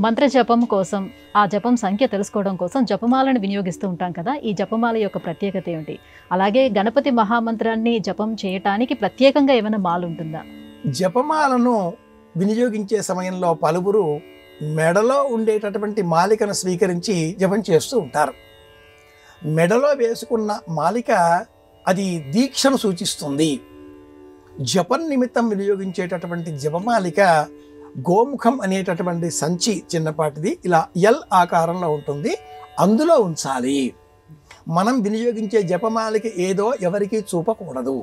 మంత్ర జపం కోసం ఆ జపం సంఖ్య తెలుసుకోవడం కోసం జపమాలను వినియోగిస్తూ ఉంటాం కదా. ఈ జపమాల యొక్క ప్రత్యేకత ఏమిటి? అలాగే గణపతి మహామంత్రాన్ని జపం చేయటానికి ప్రత్యేకంగా ఏమైనా మాల ఉంటుందా? జపమాలను వినియోగించే సమయంలో పలువురు మెడలో ఉండేటటువంటి మాలికను స్వీకరించి జపం చేస్తూ ఉంటారు. మెడలో వేసుకున్న మాలిక అది దీక్షను సూచిస్తుంది. జపం నిమిత్తం వినియోగించేటటువంటి జపమాలిక గోముఖం అనేటటువంటి సంచి చిన్నపాటిది ఇలా ఎల్ ఆకారంలో ఉంటుంది, అందులో ఉంచాలి. మనం వినియోగించే జపమాలిక ఏదో ఎవరికీ చూపకూడదు.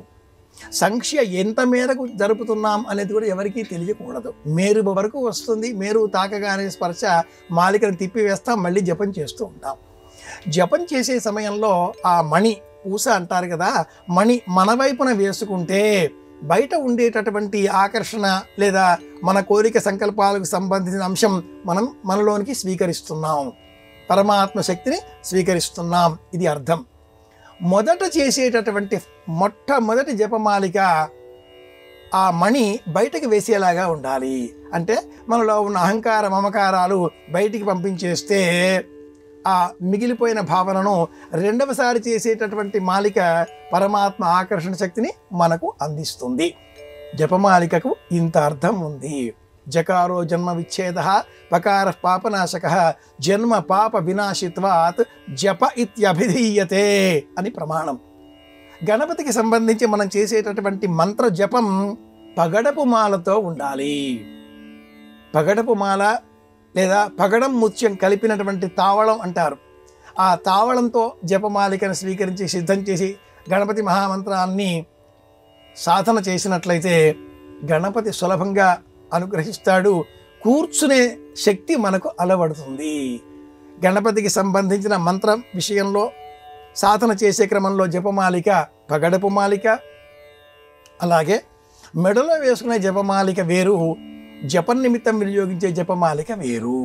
సంఖ్య ఎంత మేరకు జరుపుతున్నాం అనేది కూడా ఎవరికీ తెలియకూడదు. మేరు వరకు వస్తుంది, మేరు తాకగానే స్పర్శ మాలికను తిప్పివేస్తాం, మళ్ళీ జపం చేస్తూ ఉంటాం. జపం చేసే సమయంలో ఆ మణి పూస అంటారు కదా, మణి మన వైపున వేసుకుంటే బయట ఉండేటటువంటి ఆకర్షణ లేదా మన కోరిక సంకల్పాలకు సంబంధించిన అంశం మనం మనలోనికి స్వీకరిస్తున్నాం, పరమాత్మ శక్తిని స్వీకరిస్తున్నాం, ఇది అర్థం. మొదట చేసేటటువంటి మొట్టమొదటి జపమాలిక ఆ మణి బయటకు వేసేలాగా ఉండాలి. అంటే మనలో ఉన్న అహంకార మమకారాలు బయటికి పంపించేస్తే ఆ మిగిలిపోయిన భావనను రెండవసారి చేసేటటువంటి మాలిక పరమాత్మ ఆకర్షణ శక్తిని మనకు అందిస్తుంది. జపమాలికకు ఇంత అర్థం ఉంది. జకారో జన్మ విచ్ఛేద పకార పాపనాశక జన్మ పాప వినాశిత్వాత్ జప ఇత్యభిధీయతే అని ప్రమాణం. గణపతికి సంబంధించి మనం చేసేటటువంటి మంత్ర జపం పగడపు మాలతో ఉండాలి. పగడపు మాల లేదా పగడం ముత్యం కలిపినటువంటి తావళం అంటారు. ఆ తావళంతో జపమాలికను స్వీకరించి సిద్ధం చేసి గణపతి మహామంత్రాన్ని సాధన చేసినట్లయితే గణపతి సులభంగా అనుగ్రహిస్తాడు. కూర్చునే శక్తి మనకు అలవడుతుంది. గణపతికి సంబంధించిన మంత్రం విషయంలో సాధన చేసే క్రమంలో జపమాలిక పగడపు మాలిక, అలాగే మెడలో వేసుకునే జపమాలిక వేరు, జపం నిమిత్తం వినియోగించే జపమాలిక వేరు.